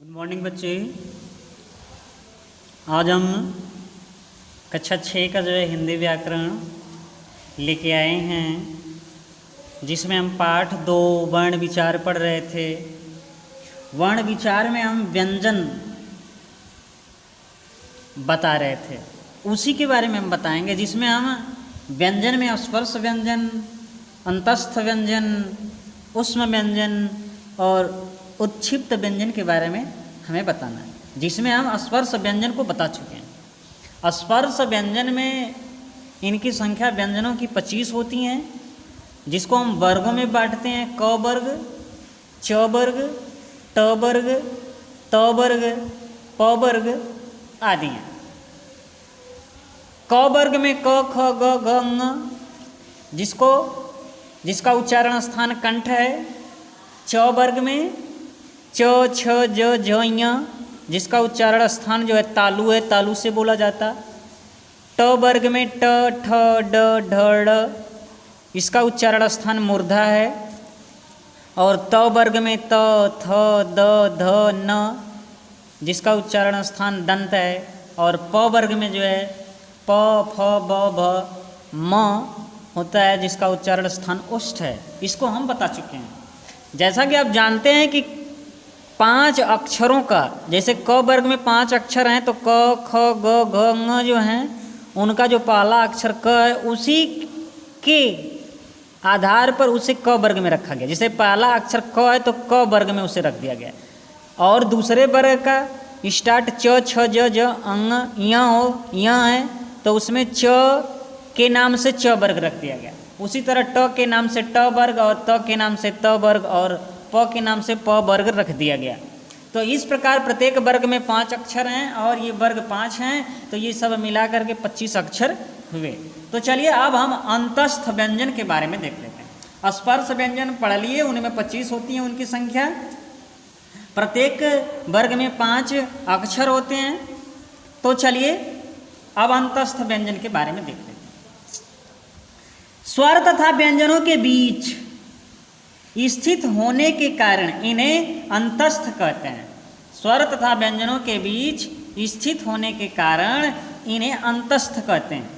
Good morning बच्चे। आज हम कक्षा 6 का जो है हिंदी व्याकरण लेके आए हैं, जिसमें हम पाठ 2 वर्ण विचार पढ़ रहे थे। वर्ण विचार में हम व्यंजन बता रहे थे, उसी के बारे में हम बताएंगे, जिसमें हम व्यंजन में स्पर्श व्यंजन, अंतस्थ व्यंजन, ऊष्म व्यंजन और उत्क्षिप्त व्यंजन के बारे में हमें बताना है, जिसमें हम स्पर्श व्यंजन को बता चुके हैं। स्पर्श व्यंजन में इनकी संख्या व्यंजनों की 25 होती हैं, जिसको हम वर्गों में बांटते हैं। क वर्ग, च वर्ग, ट वर्ग, त वर्ग, प वर्ग आदि हैं। क वर्ग में क, ख, ग, घ, ङ, जिसका उच्चारण स्थान कंठ है। च वर्ग में च, छ, ज, झ, ञ, जिसका उच्चारण स्थान जो है तालु है, तालु से बोला जाता। ट वर्ग में ट, ठ, ड, ढ, ड़, इसका उच्चारण स्थान मूर्धा है। और त वर्ग में त, थ, द, ध, न, जिसका उच्चारण स्थान दंत है। और प वर्ग में जो है प, फ, ब, भ, म होता है, जिसका उच्चारण स्थान ओष्ठ है। इसको हम बता चुके हैं। जैसा कि आप जानते हैं कि 5 अक्षरों का, जैसे क वर्ग में 5 अक्षर हैं, तो क, ख, ग, घ, ङ जो हैं, उनका जो पहला अक्षर क है, उसी के आधार पर उसे क वर्ग में रखा गया। जैसे पहला अक्षर क है तो क वर्ग में उसे रख दिया गया। और दूसरे वर्ग का स्टार्ट च, छ, ज, ज, अंग, य है, तो उसमें च के नाम से च वर्ग रख दिया गया। उसी तरह ट के नाम से ट वर्ग, और त के नाम से त वर्ग, और प के नाम से प वर्ग रख दिया गया। तो इस प्रकार प्रत्येक वर्ग में 5 अक्षर हैं, और ये वर्ग 5 हैं, तो ये सब मिला करके 25 अक्षर हुए। तो चलिए अब हम अंतस्थ व्यंजन के बारे में देख लेते हैं। स्पर्श व्यंजन पढ़ लिए, उनमें 25 होती है उनकी संख्या। प्रत्येक वर्ग में 5 अक्षर होते हैं। तो चलिए अब अंतस्थ व्यंजन के बारे में देख लेते हैं। स्वर तथा व्यंजनों के बीच स्थित होने के कारण इन्हें अंतस्थ कहते हैं। स्वर तथा व्यंजनों के बीच स्थित होने के कारण इन्हें अंतस्थ कहते हैं।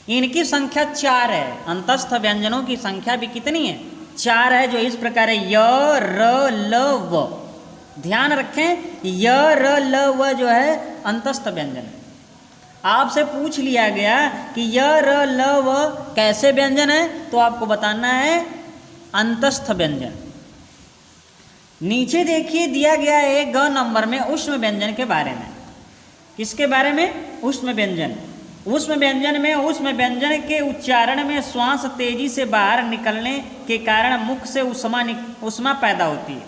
इनकी संख्या 4 है। अंतस्थ व्यंजनों की संख्या भी कितनी है? 4 है, जो इस प्रकार है य, र, ल, व। ध्यान रखें, य, र, ल, व जो है अंतस्थ व्यंजन है। आपसे पूछ लिया गया कि य, र, ल, व कैसे व्यंजन है, तो आपको बताना है अंतस्थ व्यंजन। नीचे देखिए दिया गया है ग नंबर में ऊष्म व्यंजन के बारे में। किसके बारे में? ऊष्म व्यंजन। ऊष्म व्यंजन में ऊष्म व्यंजन के उच्चारण में श्वास तेजी से बाहर निकलने के कारण मुख से ऊष्मा पैदा होती है।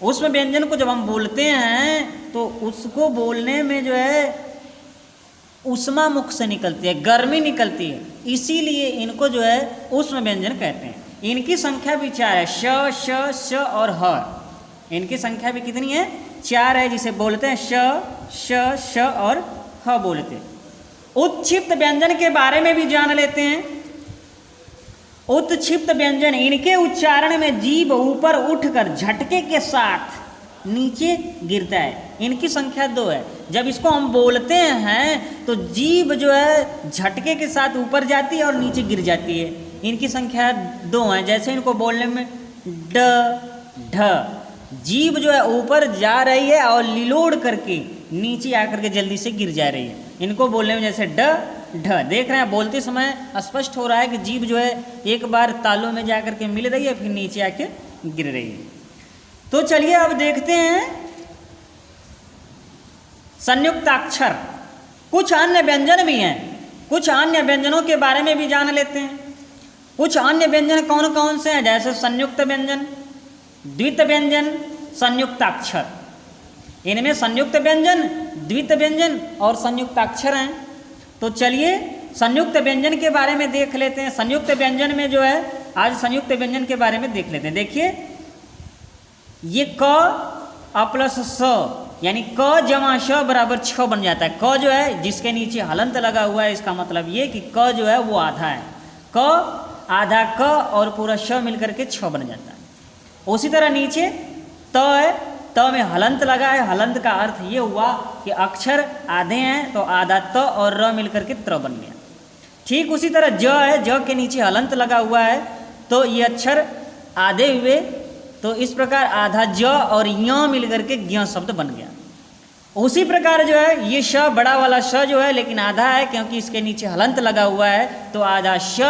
ऊष्म व्यंजन को जब हम बोलते हैं तो उसको बोलने में जो है ऊष्मा मुख से निकलती है, गर्मी निकलती है, इसीलिए इनको जो है ऊष्म व्यंजन कहते हैं। इनकी संख्या भी 4 है, श, श, श और ह। इनकी संख्या भी कितनी है? 4 है, जिसे बोलते हैं श, श, श और ह बोलते हैं। उत्क्षिप्त व्यंजन के बारे में भी जान लेते हैं। उत्क्षिप्त व्यंजन, इनके उच्चारण में जीभ ऊपर उठकर झटके के साथ नीचे गिरता है। इनकी संख्या 2 है। जब इसको हम बोलते हैं तो जीभ जो है झटके के साथ ऊपर जाती है और नीचे गिर जाती है। इनकी संख्या 2 है। जैसे इनको बोलने में ड, ढ, जीभ जो है ऊपर जा रही है और लिलोड़ करके नीचे आकर के जल्दी से गिर जा रही है। इनको बोलने में जैसे ड, ढ, देख रहे हैं, बोलते समय स्पष्ट हो रहा है कि जीभ जो है एक बार तालू में जाकर के मिल रही है, फिर नीचे आके गिर रही है। तो चलिए अब देखते हैं संयुक्ताक्षर। कुछ अन्य व्यंजन भी हैं, कुछ अन्य व्यंजनों के बारे में भी जान लेते हैं। कुछ अन्य व्यंजन कौन कौन से हैं? जैसे संयुक्त व्यंजन, द्वित व्यंजन, संयुक्ताक्षर। इनमें संयुक्त व्यंजन, द्वित व्यंजन और संयुक्ताक्षर हैं। तो चलिए संयुक्त व्यंजन के बारे में देख लेते हैं। संयुक्त व्यंजन में जो है आज संयुक्त व्यंजन के बारे में देख लेते हैं। देखिए, ये क प्लस स यानी क जमा श बराबर 6 बन जाता है। क जो है जिसके नीचे हलंत लगा हुआ है, इसका मतलब ये कि क जो है वो आधा है। क आधा क और पूरा श मिलकर के 6 बन जाता है। उसी तरह नीचे त है, त में हलंत लगा है। हलंत का अर्थ ये हुआ कि अक्षर आधे हैं तो आधा त और र मिलकर के त्र बन गया। ठीक उसी तरह ज है, ज के नीचे हलंत लगा हुआ है तो ये अक्षर आधे हुए, तो इस प्रकार आधा ज और य मिलकर के ज्ञ शब्द बन गया। उसी प्रकार जो है ये श बड़ा वाला श जो है लेकिन आधा है क्योंकि इसके नीचे हलंत लगा हुआ है तो आधा श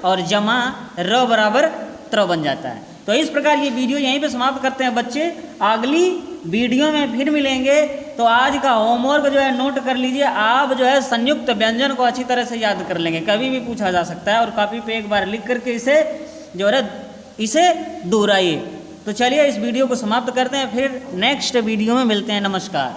और जमा र बराबर त्र बन जाता है। तो इस प्रकार ये वीडियो यहीं पे समाप्त करते हैं बच्चे। अगली वीडियो में फिर मिलेंगे। तो आज का होमवर्क जो है नोट कर लीजिए। आप जो है संयुक्त व्यंजन को अच्छी तरह से याद कर लेंगे, कभी भी पूछा जा सकता है, और कॉपी पे एक बार लिख करके इसे जो है इसे दोहराइए। तो चलिए इस वीडियो को समाप्त करते हैं, फिर नेक्स्ट वीडियो में मिलते हैं। नमस्कार।